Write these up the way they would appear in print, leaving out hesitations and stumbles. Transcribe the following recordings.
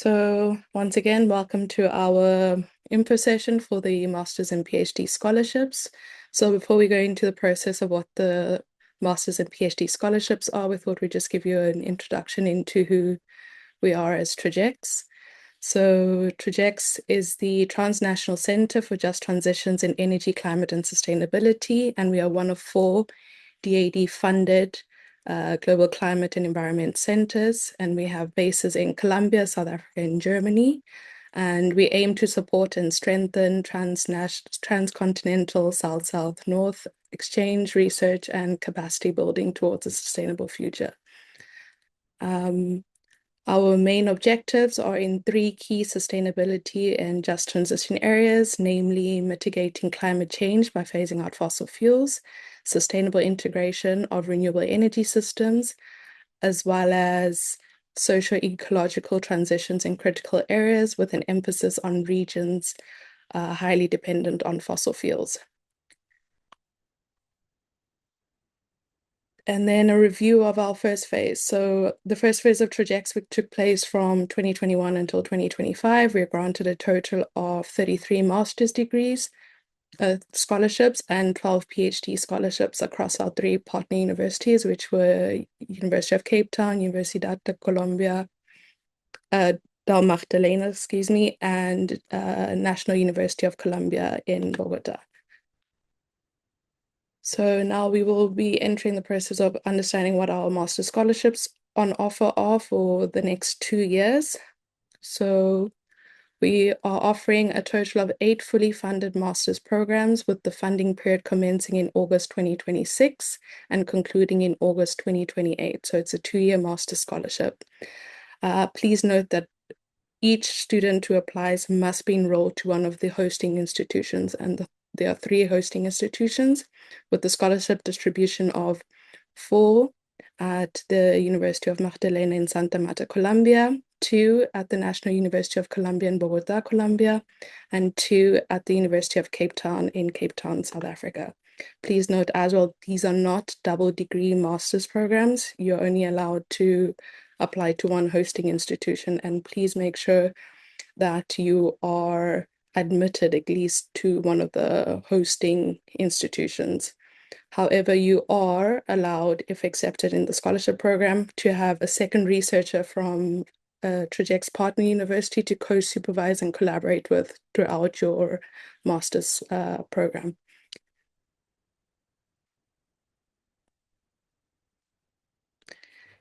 So once again, welcome to our info session for the Masters and PhD scholarships. So before we go into the process of what the Masters and PhD scholarships are, we thought we'd just give you an introduction into who we are as TRAJECTS. So TRAJECTS is the Transnational Center for Just Transitions in Energy, Climate and Sustainability, and we are one of 4 DAD-funded global climate and environment centers, and we have bases in Colombia, South Africa, and Germany. And we aim to support and strengthen transcontinental South-South-North exchange, research, and capacity building towards a sustainable future. Our main objectives are in 3 key sustainability and just transition areas, namely mitigating climate change by phasing out fossil fuels, sustainable integration of renewable energy systems, as well as socio-ecological transitions in critical areas with an emphasis on regions highly dependent on fossil fuels. And then a review of our first phase. So the first phase of TRAJECTS, which took place from 2021 until 2025, we were granted a total of 33 master's degrees, scholarships, and 12 PhD scholarships across our 3 partner universities, which were University of Cape Town, Universidad de Colombia, del Magdalena, and National University of Colombia in Bogota. So now we will be entering the process of understanding what our master's scholarships on offer are for the next 2 years. So we are offering a total of 8 fully funded master's programs with the funding period commencing in August 2026 and concluding in August 2028. So it's a 2-year master's scholarship. Please note that each student who applies must be enrolled to one of the hosting institutions, and there are 3 hosting institutions with the scholarship distribution of 4 at the University of Magdalena in Santa Marta, Colombia, 2 at the National University of Colombia in Bogota, Colombia, and 2 at the University of Cape Town in Cape Town, South Africa. Please note as well, these are not double degree master's programs. You're only allowed to apply to one hosting institution, and please make sure that you are admitted at least to one of the hosting institutions. However, you are allowed, if accepted in the scholarship program, to have a second researcher from TRAJECTS partner university to co-supervise and collaborate with throughout your master's program.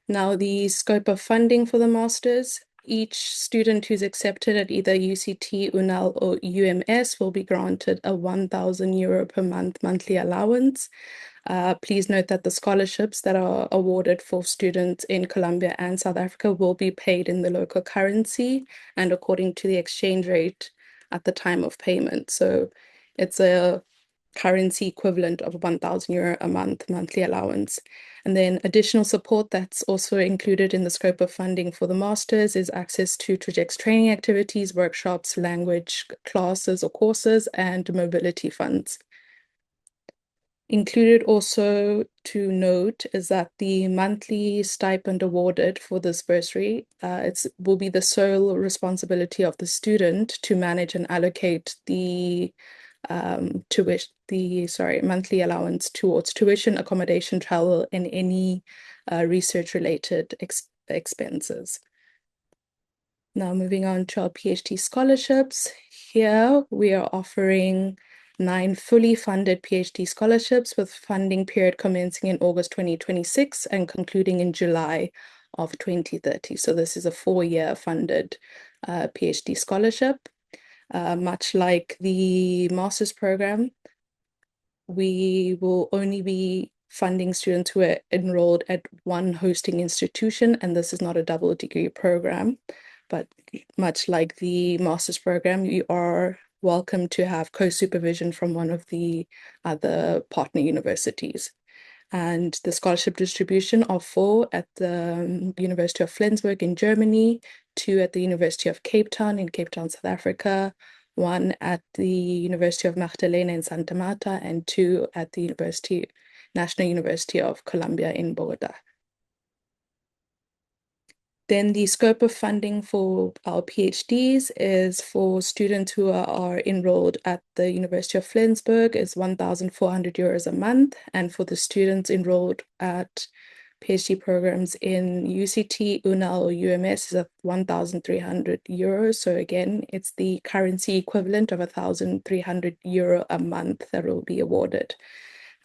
Now, the scope of funding for the master's. Each student who's accepted at either UCT, UNAL, or UMS will be granted a €1,000 per month monthly allowance. Please note that the scholarships that are awarded for students in Colombia and South Africa will be paid in the local currency and according to the exchange rate at the time of payment. So it's a currency equivalent of €1,000 a month monthly allowance. And then additional support that's also included in the scope of funding for the masters is access to TRAJECTS training activities, workshops, language classes or courses, and mobility funds. Included also to note is that the monthly stipend awarded for this bursary will be the sole responsibility of the student to manage and allocate the monthly allowance towards tuition, accommodation, travel, and any research-related expenses. Now moving on to our PhD scholarships. Here we are offering 9 fully funded PhD scholarships with funding period commencing in August 2026 and concluding in July of 2030. So this is a 4-year funded PhD scholarship. Much like the master's program, we will only be funding students who are enrolled at one hosting institution, and this is not a double degree program. But much like the master's program, you are welcome to have co-supervision from one of the other partner universities. And the scholarship distribution are 4 at the University of Flensburg in Germany, 2 at the University of Cape Town in Cape Town, South Africa, 1 at the University of Magdalena in Santa Marta, and 2 at the National University of Colombia in Bogota. Then the scope of funding for our PhDs is for students who are enrolled at the University of Flensburg is 1,400 euros a month. And for the students enrolled at PhD programs in UCT, UNAL, or UMS is at 1,300 euros. So again, it's the currency equivalent of 1,300 euro a month that will be awarded.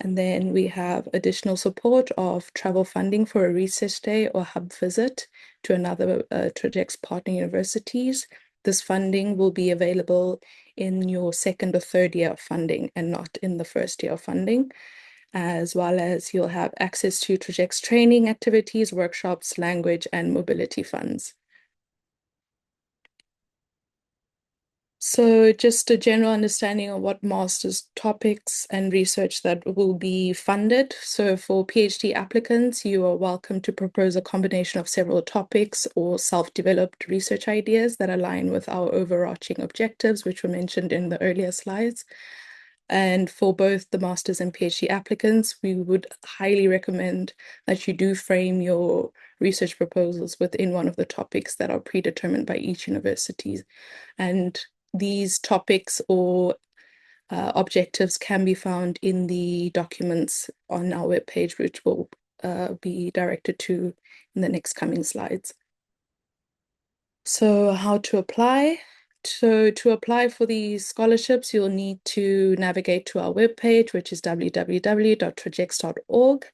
And then we have additional support of travel funding for a research day or hub visit to another TRAJECTS partner universities. This funding will be available in your second or third year of funding and not in the first year of funding, as well as you'll have access to TRAJECTS training activities, workshops, language, and mobility funds. So just a general understanding of what master's topics and research that will be funded. So for PhD applicants, you are welcome to propose a combination of several topics or self-developed research ideas that align with our overarching objectives, which were mentioned in the earlier slides. And for both the master's and PhD applicants, we would highly recommend that you do frame your research proposals within one of the topics that are predetermined by each university. And these topics or objectives can be found in the documents on our webpage, which will be directed to in the next coming slides. So how to apply? So to apply for these scholarships, you'll need to navigate to our webpage, which is www.trajects.org.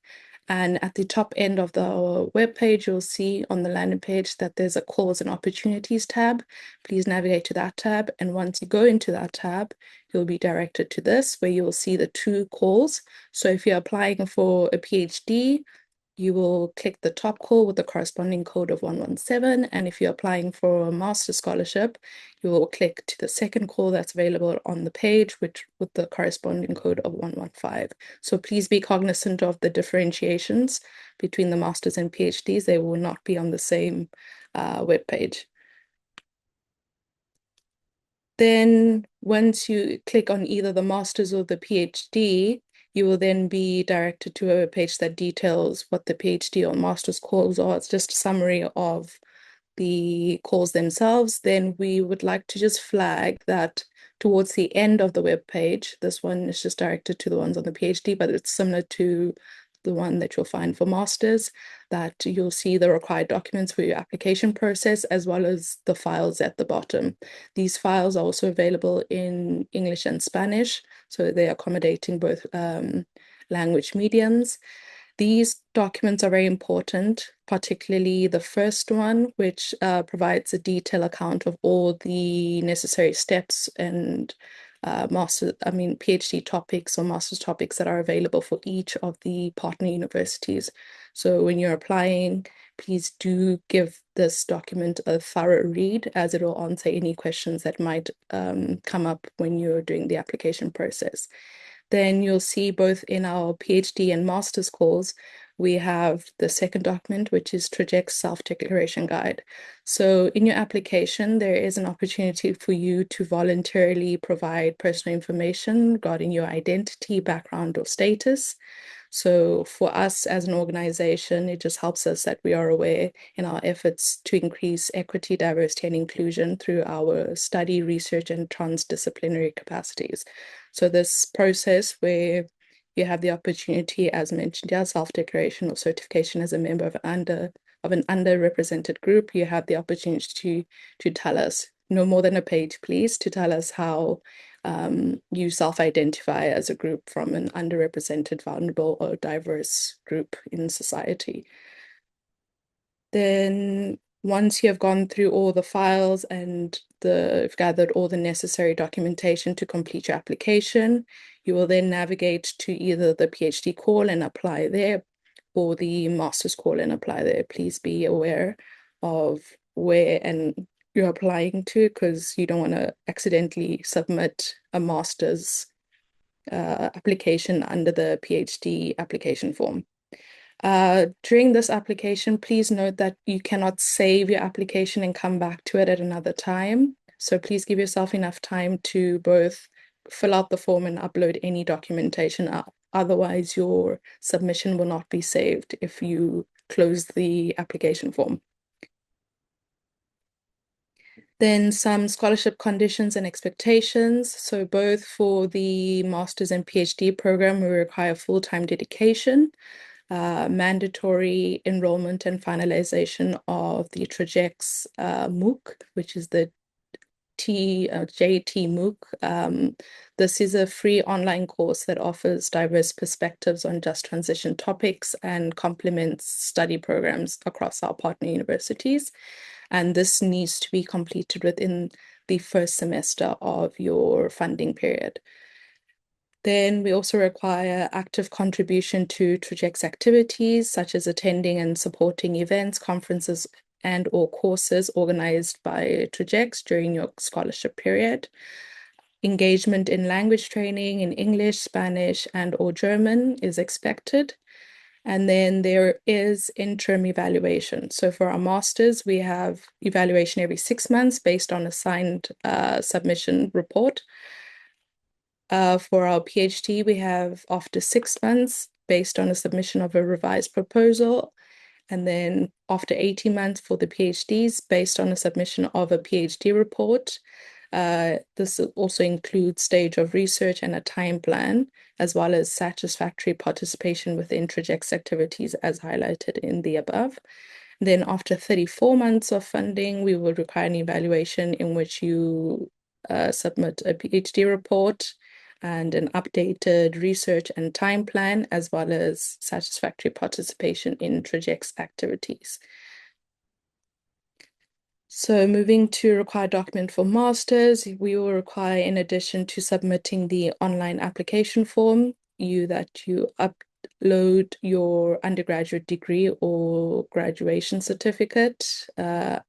And at the top end of the webpage, you'll see on the landing page that there's a calls and opportunities tab. Please navigate to that tab. And once you go into that tab, you'll be directed to this, where you'll see the two calls. So if you're applying for a PhD, you will click the top call with the corresponding code of 117. And if you're applying for a master scholarship, you will click to the second call that's available on the page, which with the corresponding code of 115. So please be cognizant of the differentiations between the masters and PhDs. They will not be on the same web page. Then once you click on either the master's or the PhD, you will then be directed to a page that details what the PhD or master's calls are. It's just a summary of the calls themselves. Then we would like to just flag that towards the end of the web page, this one is just directed to the ones on the PhD, but it's similar to the one that you'll find for masters, that you'll see the required documents for your application process, as well as the files at the bottom. These files are also available in English and Spanish, so they're accommodating both language mediums. These documents are very important, particularly the first one, which provides a detailed account of all the necessary steps and PhD topics or master's topics that are available for each of the partner universities. So when you're applying, please do give this document a thorough read, as it will answer any questions that might come up when you're doing the application process. Then you'll see both in our PhD and master's calls, we have the second document, which is TRAJECTS Self-Declaration Guide. So in your application, there is an opportunity for you to voluntarily provide personal information regarding your identity, background, or status. So for us as an organization, it just helps us that we are aware in our efforts to increase equity, diversity, and inclusion through our study, research, and transdisciplinary capacities. So this process where you have the opportunity, as mentioned, yeah, self-declaration or certification as a member of an underrepresented group, you have the opportunity to tell us, no more than a page, please, to tell us how you self-identify as a group from an underrepresented, vulnerable, or diverse group in society. Then once you have gone through all the files and you've gathered all the necessary documentation to complete your application, you will then navigate to either the PhD call and apply there, or the master's call and apply there. Please be aware of where and you're applying to, because you don't want to accidentally submit a master's application under the PhD application form. During this application, please note that you cannot save your application and come back to it at another time. So please give yourself enough time to both fill out the form and upload any documentation. Otherwise, your submission will not be saved if you close the application form. Then some scholarship conditions and expectations. So both for the master's and PhD program, we require full-time dedication, mandatory enrollment and finalization of the TRAJECTS MOOC, which is the JT MOOC. This is a free online course that offers diverse perspectives on just transition topics and complements study programs across our partner universities. And this needs to be completed within the first semester of your funding period. Then we also require active contribution to TRAJECTS activities, such as attending and supporting events, conferences, and or courses organized by TRAJECTS during your scholarship period. Engagement in language training in English, Spanish, and or German is expected. And then there is interim evaluation. So for our masters, we have evaluation every 6 months based on a signed submission report. For our PhD, we have after 6 months based on a submission of a revised proposal. And then after 18 months for the PhDs based on a submission of a PhD report. This also includes stage of research and a time plan, as well as satisfactory participation within TRAJECTS activities as highlighted in the above. Then after 34 months of funding, we will require an evaluation in which you submit a PhD report and an updated research and time plan, as well as satisfactory participation in TRAJECTS activities. So moving to required document for masters, we will require, in addition to submitting the online application form, that you upload your undergraduate degree or graduation certificate,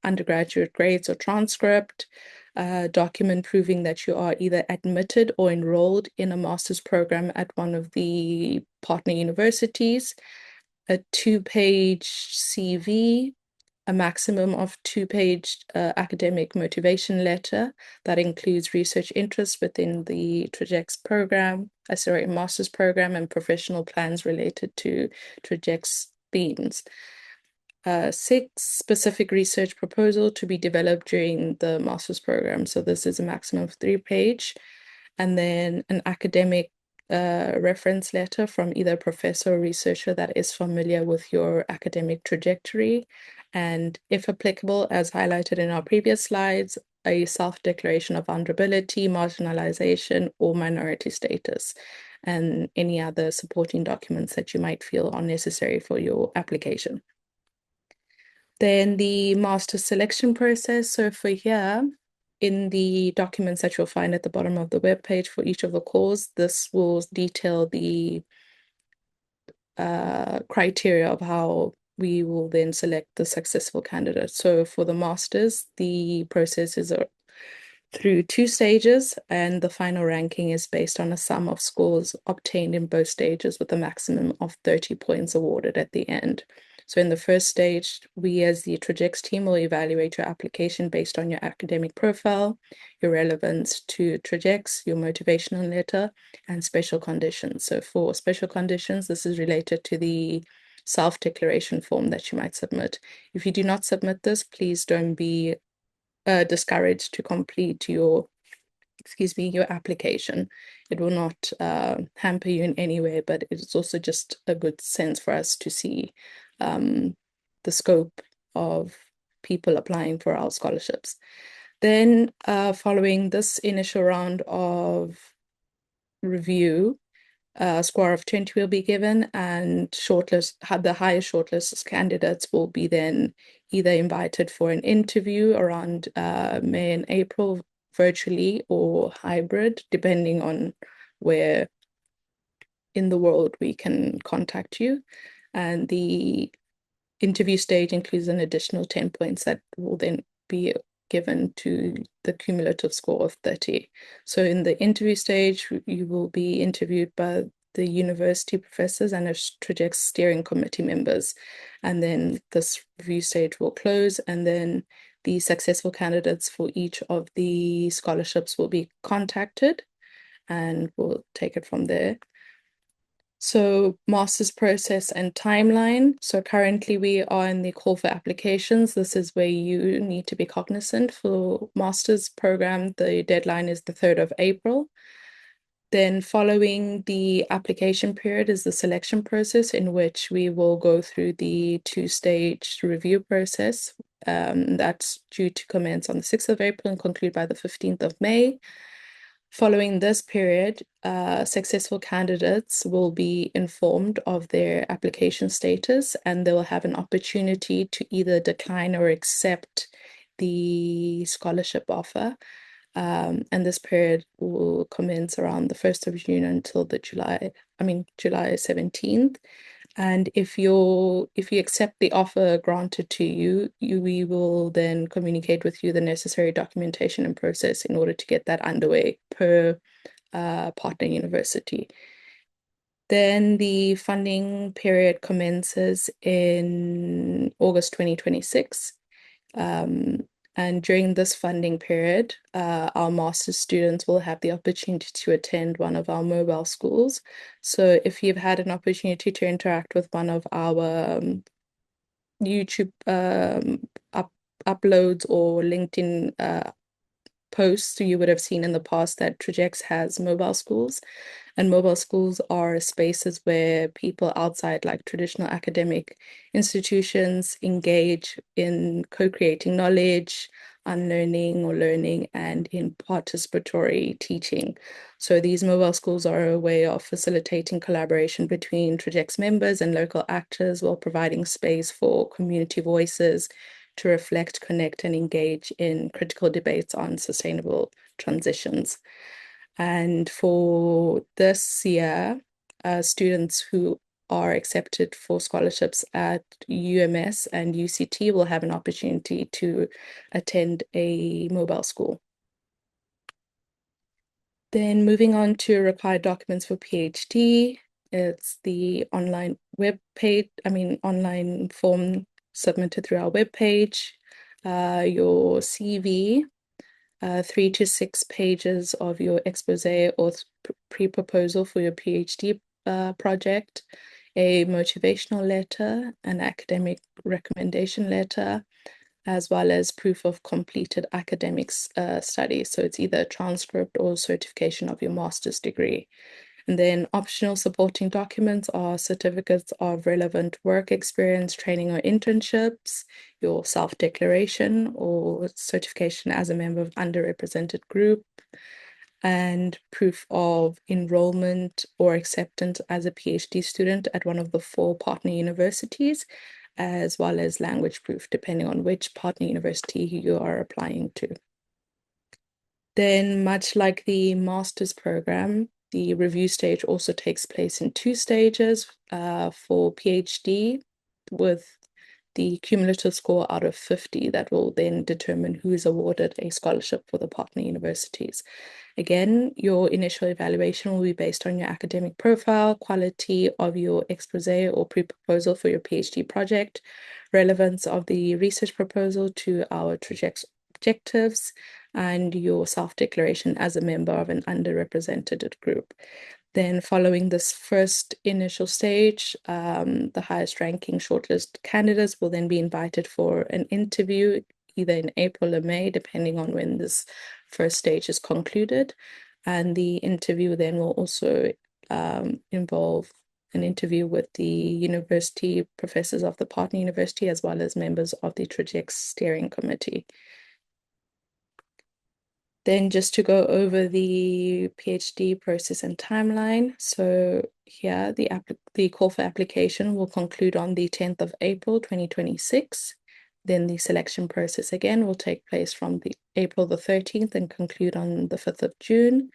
undergraduate grades or transcript, document proving that you are either admitted or enrolled in a master's program at one of the partner universities, a 2-page CV, a maximum of 2-page academic motivation letter that includes research interests within the TRAJECTS program, master's program, and professional plans related to TRAJECTS themes. 6, specific research proposal to be developed during the master's program. So this is a maximum of 3-page. And then an academic reference letter from either professor or researcher that is familiar with your academic trajectory. And if applicable, as highlighted in our previous slides, a self-declaration of vulnerability, marginalization, or minority status, and any other supporting documents that you might feel are necessary for your application. Then the master selection process. So for here, in the documents that you'll find at the bottom of the webpage for each of the calls, this will detail the criteria of how we will then select the successful candidate. So for the masters, the process is through 2 stages, and the final ranking is based on a sum of scores obtained in both stages with a maximum of 30 points awarded at the end. So in the first stage, we as the TRAJECTS team will evaluate your application based on your academic profile, your relevance to TRAJECTS, your motivational letter, and special conditions. So for special conditions, this is related to the self-declaration form that you might submit. If you do not submit this, please don't be discouraged to complete your application. It will not hamper you in any way, but it's also just a good sense for us to see the scope of people applying for our scholarships. Then following this initial round of review, a score of 20 will be given, and the highest shortlist candidates will be then either invited for an interview around May and April, virtually or hybrid, depending on where in the world we can contact you. And the interview stage includes an additional 10 points that will then be given to the cumulative score of 30. So in the interview stage, you will be interviewed by the university professors and TRAJECTS steering committee members. And then this review stage will close, and then the successful candidates for each of the scholarships will be contacted, and we'll take it from there. So master's process and timeline. So currently we are in the call for applications. This is where you need to be cognizant for master's program. The deadline is the 3rd of April. Then following the application period is the selection process, in which we will go through the two-stage review process. That's due to commence on the 6th of April and conclude by the 15th of May. Following this period, successful candidates will be informed of their application status, and they will have an opportunity to either decline or accept the scholarship offer. And this period will commence around the 1st of June until July 17th. And if you accept the offer granted to you, we will then communicate with you the necessary documentation and process in order to get that underway per partner university. Then the funding period commences in August 2026. And during this funding period, our master's students will have the opportunity to attend one of our mobile schools. So if you've had an opportunity to interact with one of our YouTube uploads or LinkedIn posts, you would have seen in the past that TRAJECTS has mobile schools. And mobile schools are spaces where people outside like traditional academic institutions engage in co-creating knowledge, unlearning or learning, and in participatory teaching. So these mobile schools are a way of facilitating collaboration between TRAJECTS members and local actors while providing space for community voices to reflect, connect, and engage in critical debates on sustainable transitions. And for this year, students who are accepted for scholarships at UMS and UCT will have an opportunity to attend a mobile school. Then moving on to required documents for PhD, it's the online online form submitted through our webpage, your CV, 3 to 6 pages of your expose or pre-proposal for your PhD project, a motivational letter, an academic recommendation letter, as well as proof of completed academics studies. So it's either a transcript or certification of your master's degree. And then optional supporting documents are certificates of relevant work experience, training, or internships, your self-declaration or certification as a member of underrepresented group, and proof of enrollment or acceptance as a PhD student at one of the 4 partner universities, as well as language proof, depending on which partner university you are applying to. Then, much like the master's program, the review stage also takes place in 2 stages for PhD, with the cumulative score out of 50 that will then determine who is awarded a scholarship for the partner universities. Again, your initial evaluation will be based on your academic profile, quality of your expose or pre-proposal for your PhD project, relevance of the research proposal to our TRAJECTS objectives, and your self-declaration as a member of an underrepresented group. Then following this first initial stage, the highest ranking shortlist candidates will then be invited for an interview either in April or May, depending on when this first stage is concluded. And the interview then will also involve an interview with the university professors of the partner university, as well as members of the TRAJECTS steering committee. Then just to go over the PhD process and timeline. So here, the call for application will conclude on the 10th of April, 2026. Then the selection process again will take place from April the 13th and conclude on the 5th of June.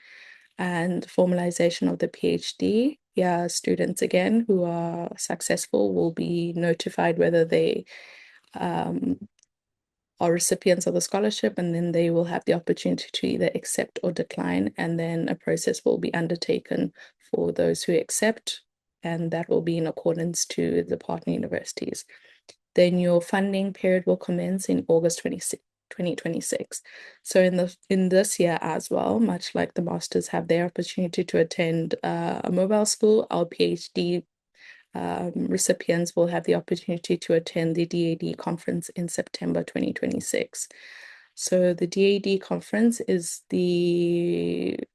And formalization of the PhD. Yeah, students again who are successful will be notified whether they are recipients of the scholarship, and then they will have the opportunity to either accept or decline, and then a process will be undertaken for those who accept, and that will be in accordance to the partner universities. Then your funding period will commence in August 2026. So in this year as well, much like the masters have their opportunity to attend a mobile school, our PhD recipients will have the opportunity to attend the DAD conference in September 2026. So the DAD conference is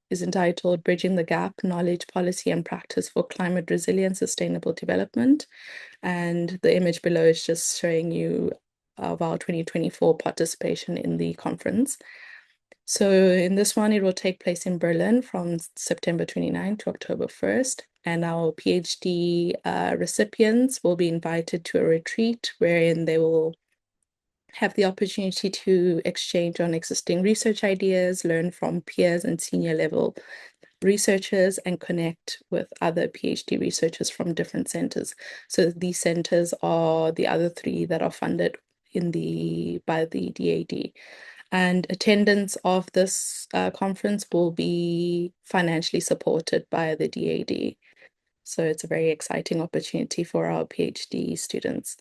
entitled Bridging the Gap: Knowledge, Policy and Practice for Climate Resilient Sustainable Development. And the image below is just showing you of our 2024 participation in the conference. So in this one, it will take place in Berlin from September 29 to October 1st. And our PhD recipients will be invited to a retreat wherein they will have the opportunity to exchange on existing research ideas, learn from peers and senior level researchers, and connect with other PhD researchers from different centers. So these centers are the other three that are funded by the DAD. And attendance of this conference will be financially supported by the DAD. So it's a very exciting opportunity for our PhD students.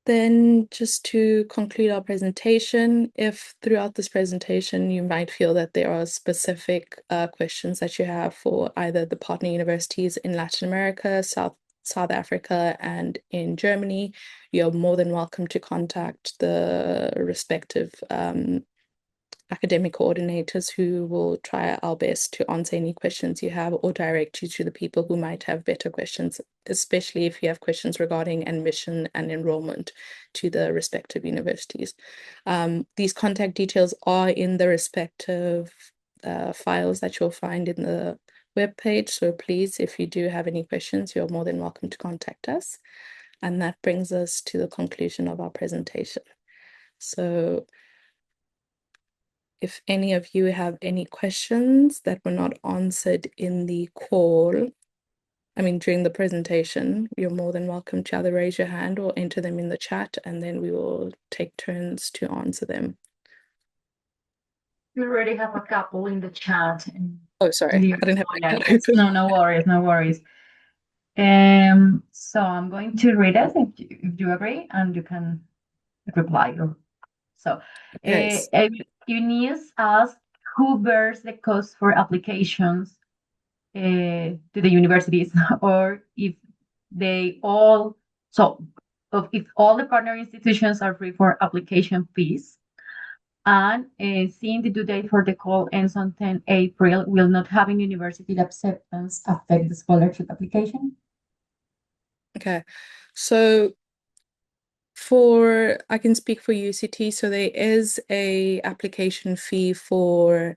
Then just to conclude our presentation, if throughout this presentation you might feel that there are specific questions that you have for either the partner universities in Latin America, South Africa, and in Germany, you're more than welcome to contact the respective academic coordinators, who will try our best to answer any questions you have or direct you to the people who might have better questions, especially if you have questions regarding admission and enrollment to the respective universities. These contact details are in the respective files that you'll find in the webpage. So please, if you do have any questions, you're more than welcome to contact us. And that brings us to the conclusion of our presentation. So if any of you have any questions that were not answered in the call, during the presentation, you're more than welcome to either raise your hand or enter them in the chat, and then we will take turns to answer them. We already have a couple in the chat. Oh, sorry, I didn't have the chat open. No worries, no worries. So I'm going to read it if you agree, and you can reply. So, Yes. Eunice asked, who bears the cost for applications to the universities, or if they all, if all the partner institutions are free for application fees, and seeing the due date for the call ends on 10 April, will not having university acceptance affect the scholarship application? Okay, so I can speak for UCT. So there is a application fee for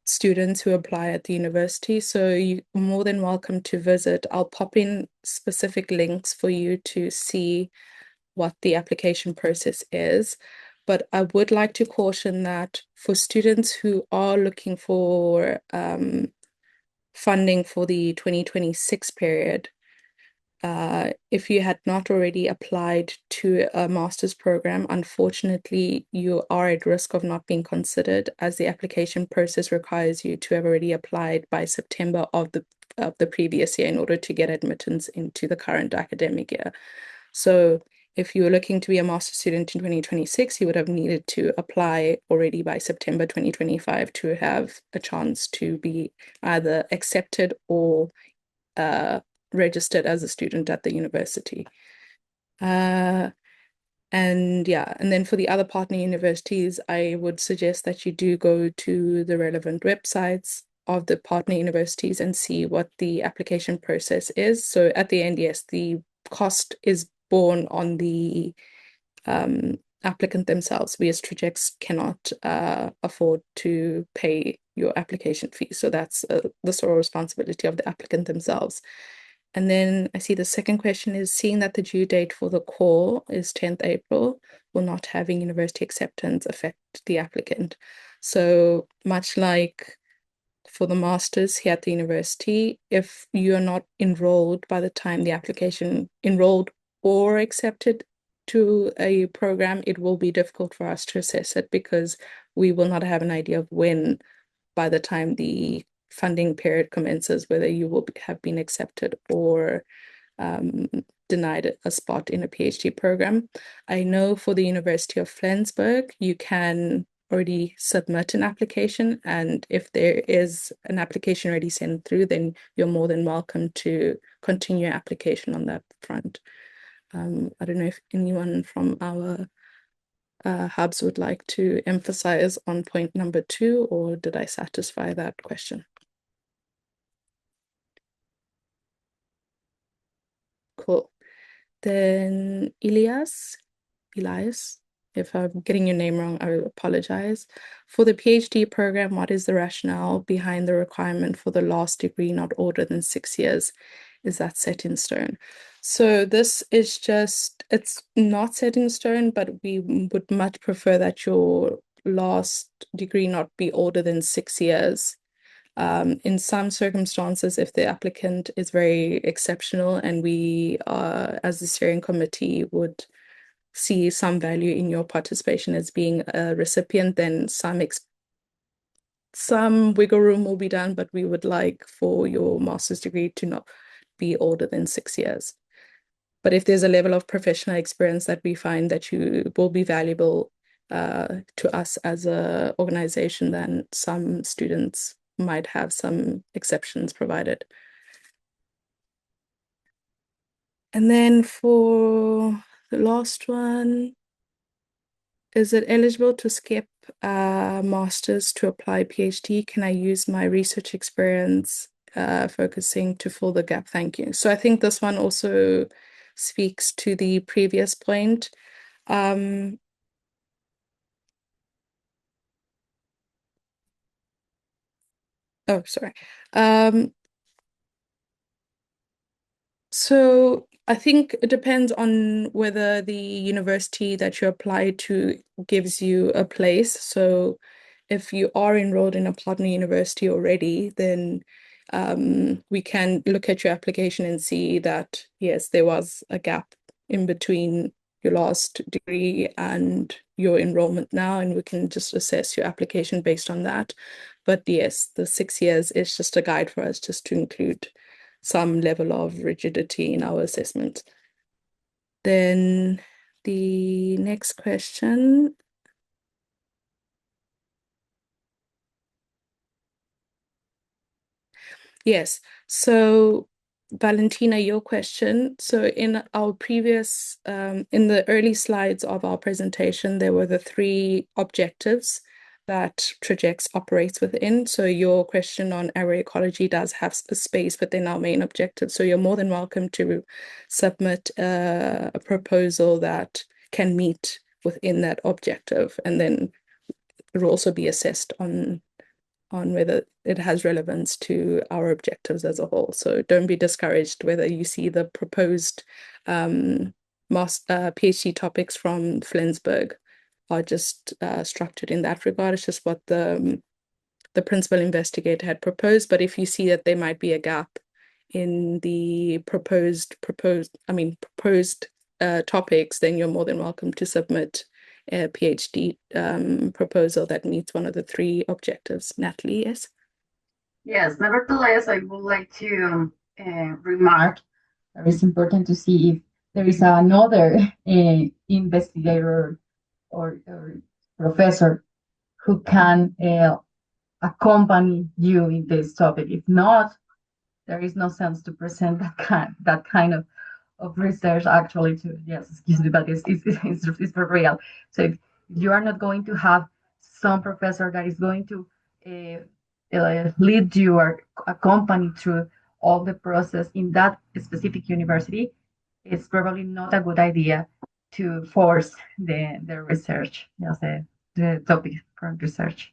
students who apply at the university. So you're more than welcome to visit. I'll pop in specific links for you to see what the application process is. But I would like to caution that for students who are looking for funding for the 2026 period, if you had not already applied to a master's program, unfortunately, you are at risk of not being considered, as the application process requires you to have already applied by September of the previous year in order to get admittance into the current academic year. So if you were looking to be a master's student in 2026, you would have needed to apply already by September 2025 to have a chance to be either accepted or registered as a student at the university. And then for the other partner universities, I would suggest that you do go to the relevant websites of the partner universities and see what the application process is. So at the end, yes, the cost is borne on the applicant themselves. We as TRAJECTS cannot afford to pay your application fee. So that's the sole responsibility of the applicant themselves. And then I see the second question is, seeing that the due date for the call is 10th April, will not having university acceptance affect the applicant? So much like for the masters here at the university, if you're not enrolled by the time the application enrolled or accepted to a program, it will be difficult for us to assess it, because we will not have an idea of when, by the time the funding period commences, whether you will have been accepted or um, denied a spot in a PhD program. I know for the University of Flensburg, you can already submit an application, and if there is an application already sent through, then you're more than welcome to continue your application on that front. I don't know if anyone from our hubs would like to emphasize on point number 2, or did I satisfy that question? Cool. Then Elias, if I'm getting your name wrong, I apologize. For the PhD program, what is the rationale behind the requirement for the last degree not older than 6 years? Is that set in stone? So this is just, it's not set in stone, but we would much prefer that your last degree not be older than 6 years. In some circumstances, if the applicant is very exceptional and we, as the steering committee, would see some value in your participation as being a recipient, then some wiggle room will be done, but we would like for your master's degree to not be older than 6 years. But if there's a level of professional experience that we find that you will be valuable to us as an organization, then some students might have some exceptions provided. And then for the last one, is it eligible to skip master's to apply PhD? Can I use my research experience focusing to fill the gap? Thank you. So I think this one also speaks to the previous point. Oh, sorry. So I think it depends on whether the university that you apply to gives you a place. So if you are enrolled in a partner university already, then we can look at your application and see that, yes, there was a gap in between your last degree and your enrollment now, and we can just assess your application based on that. But yes, the 6 years is just a guide for us just to include some level of rigidity in our assessment. Then the next question. Yes. So Valentina, your question. So in our previous, in the early slides of our presentation, there were the 3 objectives that TRAJECTS operates within. So your question on agroecology does have a space within our main objective. So you're more than welcome to submit a proposal that can meet within that objective, and then it will also be assessed on whether it has relevance to our objectives as a whole. So don't be discouraged whether you see the proposed PhD topics from Flensburg are just structured in that regard. It's just what the principal investigator had proposed. But if you see that there might be a gap in the proposed topics, then you're more than welcome to submit a PhD proposal that meets one of the 3 objectives. Natalie, yes? Yes, nevertheless, I would like to remark that it's important to see if there is another investigator or professor who can accompany you in this topic. If not, there is no sense to present that kind of research actually to, yes, excuse me, but it's for real. So if you are not going to have some professor that is going to lead you or accompany through all the process in that specific university, it's probably not a good idea to force the research, yes, the topic for research.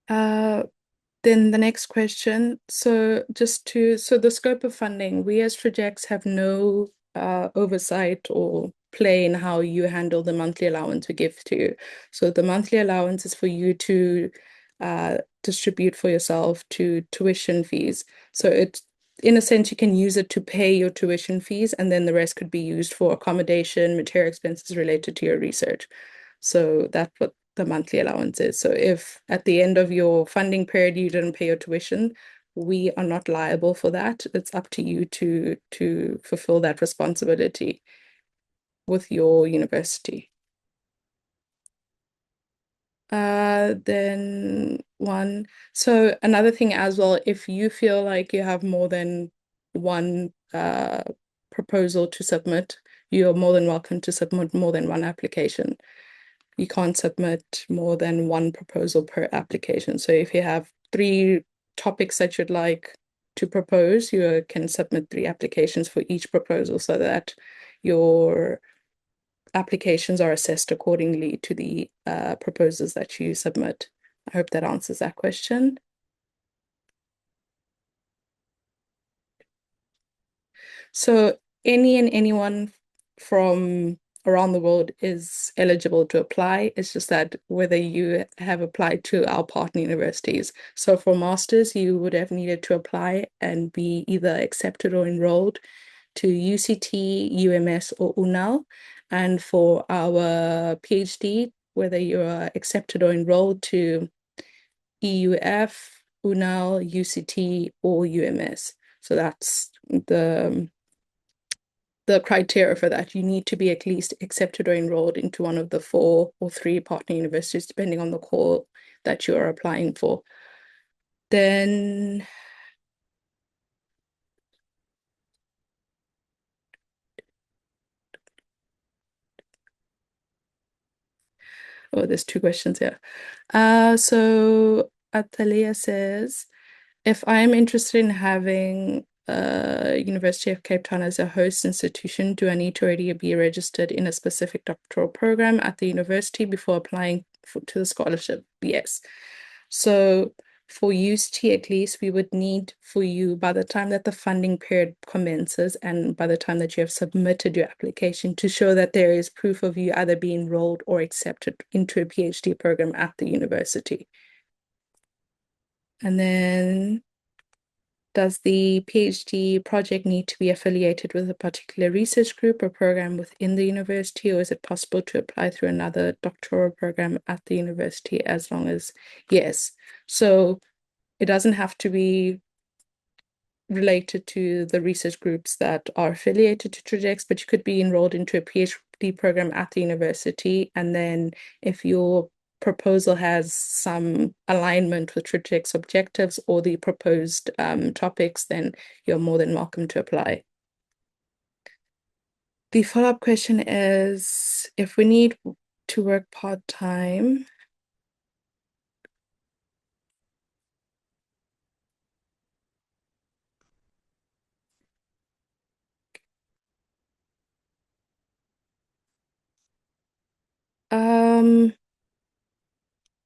Uh, Then the next question. So the scope of funding, we as TRAJECTS have no oversight or play in how you handle the monthly allowance we give to you. So the monthly allowance is for you to distribute for yourself to tuition fees. So it's, in a sense, you can use it to pay your tuition fees, and then the rest could be used for accommodation, material expenses related to your research. So that's what the monthly allowance is. So if at the end of your funding period you didn't pay your tuition, we are not liable for that. It's up to you to fulfill that responsibility with your university. Then one. So another thing as well, if you feel like you have more than one proposal to submit, you're more than welcome to submit more than one application. You can't submit more than one proposal per application. So if you have 3 topics that you'd like to propose, you can submit 3 applications for each proposal so that your applications are assessed accordingly to the proposals that you submit. I hope that answers that question. So any and anyone from around the world is eligible to apply. It's just that whether you have applied to our partner universities. So for masters, you would have needed to apply and be either accepted or enrolled to UCT, UMS, or UNAL. And for our PhD, whether you're accepted or enrolled to EUF, UNAL, UCT, or UMS. So that's the criteria for that. You need to be at least accepted or enrolled into one of the 4 or 3 partner universities, depending on the core that you are applying for. Then oh, there's 2 questions here. So Atalia says, if I am interested in having University of Cape Town as a host institution, do I need to already be registered in a specific doctoral program at the university before applying to the scholarship? Yes. So for UCT at least, we would need for you by the time that the funding period commences and by the time that you have submitted your application to show that there is proof of you either being enrolled or accepted into a PhD program at the university. And then does the PhD project need to be affiliated with a particular research group or program within the university, or is it possible to apply through another doctoral program at the university as long as, yes. So it doesn't have to be related to the research groups that are affiliated to TRAJECTS, but you could be enrolled into a PhD program at the university. And then if your proposal has some alignment with TRAJECTS objectives or the proposed topics, then you're more than welcome to apply. The follow-up question is, if we need to work part-time,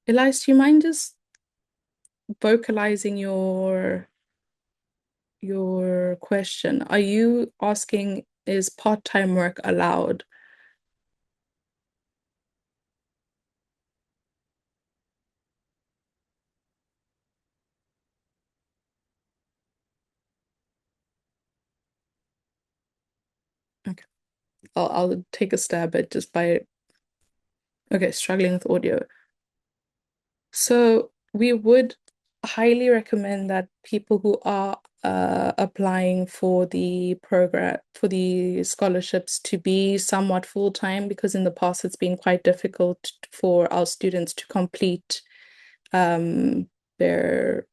Elias, do you mind just vocalizing your question? Are you asking, is part-time work allowed? Okay, I'll take a stab at just by, okay, struggling with audio. So we would highly recommend that people who are applying for the program, for the scholarships, to be somewhat full-time, because in the past it's been quite difficult for our students to complete their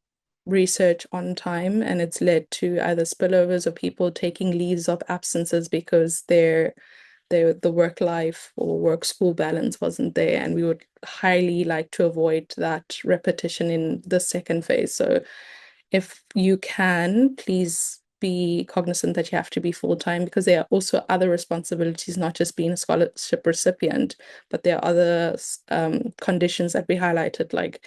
research on time, and it's led to either spillovers or people taking leaves of absences because the work life or work school balance wasn't there, and we would highly like to avoid that repetition in the second phase. So if you can, please be cognizant that you have to be full-time, because there are also other responsibilities, not just being a scholarship recipient, but there are other conditions that we highlighted, like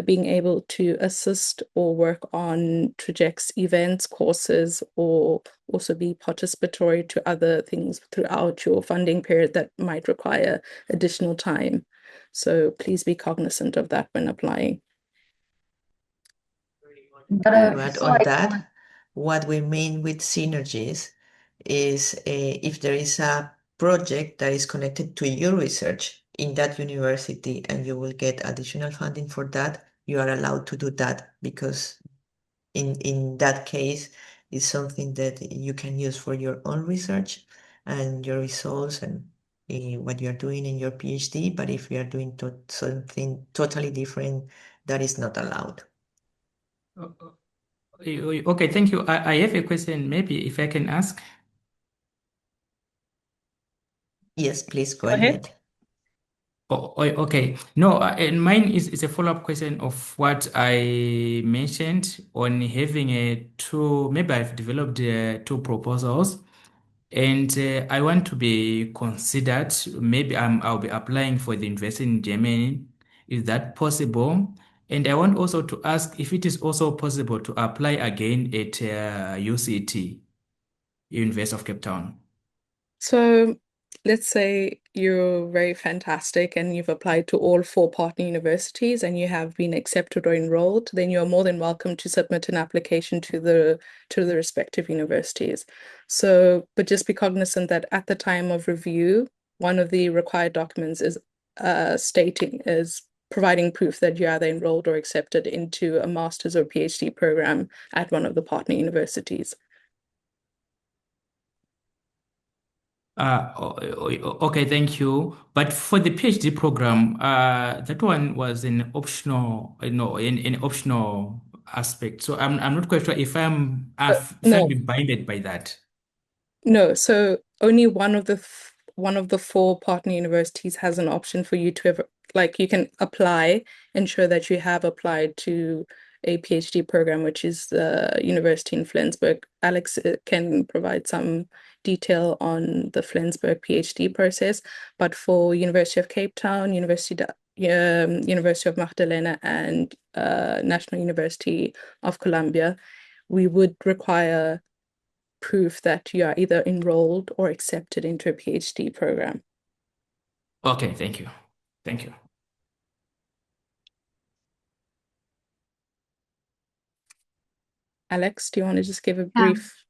being able to assist or work on TRAJECTS events, courses, or also be participatory to other things throughout your funding period that might require additional time. So please be cognizant of that when applying. But I would so on I that. What we mean with synergies is if there is a project that is connected to your research in that university and you will get additional funding for that, you are allowed to do that because in that case, it's something that you can use for your own research and your results and what you're doing in your PhD. But if you're doing something totally different, that is not allowed. Okay, thank you. I have a question, maybe if I can ask. Yes, please go Go ahead. ahead. Okay. No, and mine is a follow-up question of what I mentioned on having maybe I've developed two proposals and I want to be considered. Maybe I'll be applying for the university in Germany. Is that possible? And I want also to ask if it is also possible to apply again at UCT, University of Cape Town. So let's say you're very fantastic and you've applied to all four partner universities and you have been accepted or enrolled, then you're more than welcome to submit an application to the respective universities. So, but just be cognizant that at the time of review, one of the required documents is providing proof that you're either enrolled or accepted into a master's or PhD program at one of the partner universities. Okay, thank you. But for the PhD program, that one was an optional, an optional aspect. So I'm not quite sure if I'm No, being binded by that. No, so only one of the four partner universities has an option for you to have, like, you can apply and show that you have applied to a PhD program, which is the university in Flensburg. Alex can provide some detail on the Flensburg PhD process, but for University of Cape Town, University of Magdalena, and National University of Columbia, we would require proof that you are either enrolled or accepted into a PhD program. Okay, thank you. Thank you. Alex, do you want to just give a brief?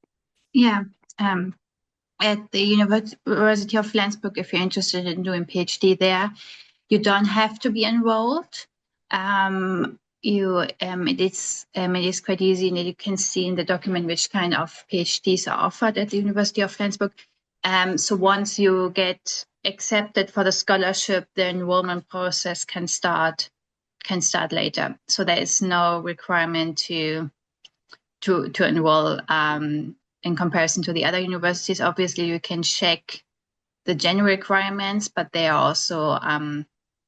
Yeah. At the University of Flensburg, if you're interested in doing PhD there, you don't have to be enrolled. It is quite easy, and you can see in the document which kind of PhDs are offered at the University of Flensburg. So once you get accepted for the scholarship, the enrollment process can start later. So there is no requirement to enroll in comparison to the other universities. Obviously, you can check the general requirements, but they are also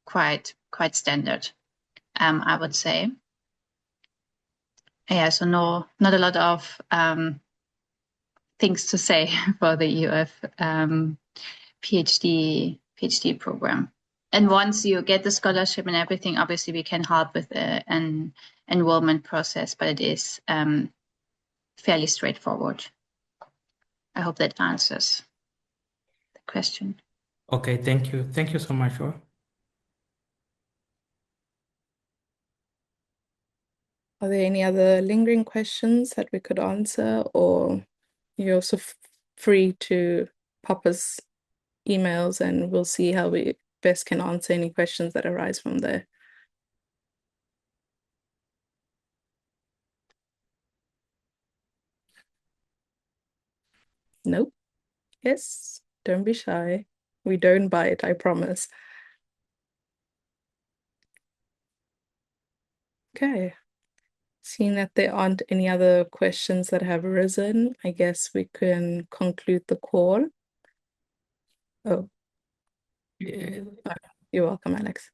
quite standard, I would say. Yeah, so not a lot of things to say for the UF PhD program. And once you get the scholarship and everything, obviously we can help with an enrollment process, but it is fairly straightforward. I hope that answers the question. Okay, thank you. Thank you so much. Are there any other lingering questions that we could answer, or you're also free to pop us emails and we'll see how we best can answer any questions that arise from there. Nope. Yes, don't be shy. We don't bite, I promise. Okay. Seeing that there aren't any other questions that have arisen, I guess we can conclude the call. Oh, Yeah. you're welcome, Alex.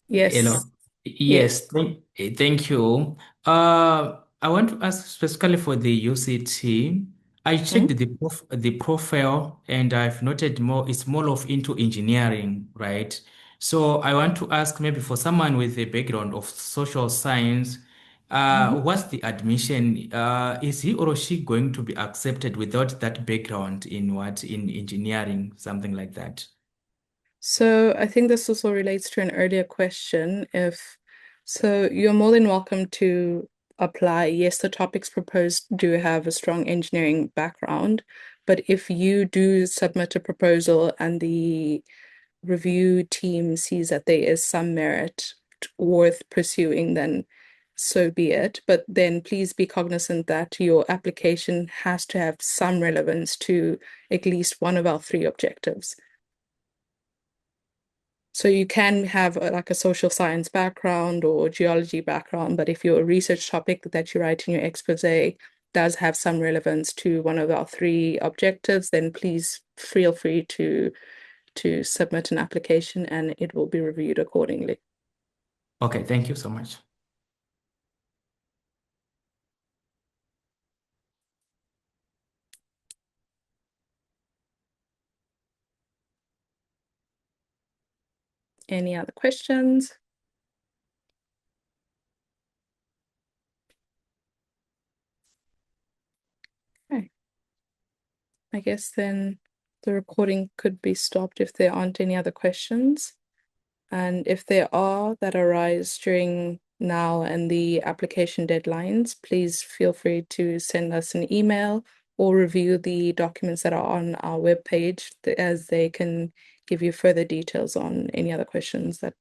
Yes. Hello. Yes, thank you. I want to ask specifically for the UCT. I checked the profile and I've noted it's more of into engineering, right? So I want to ask maybe for someone with a background of social science, what's the admission? Is he or she going to be accepted without that background in engineering, something like that? So I think this also relates to an earlier question. So you're more than welcome to apply. Yes, the topics proposed do have a strong engineering background, but if you do submit a proposal and the review team sees that there is some merit worth pursuing, then so be it. But then please be cognizant that your application has to have some relevance to at least one of our 3 objectives. So you can have like a social science background or geology background, but if your research topic that you write in your expose does have some relevance to one of our 3 objectives, then please feel free to submit an application and it will be reviewed accordingly. Okay, thank you so much. Any other questions? Okay. I guess then the recording could be stopped if there aren't any other questions. And if there are that arise during now and the application deadlines, please feel free to send us an email or review the documents that are on our webpage, as they can give you further details on any other questions that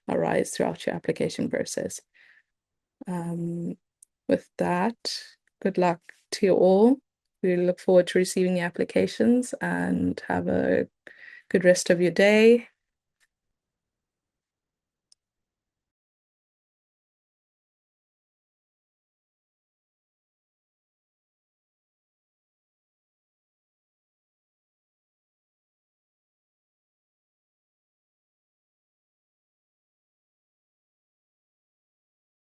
arise throughout your application process. With that, good luck to you all. We look forward to receiving the applications and have a good rest of your day.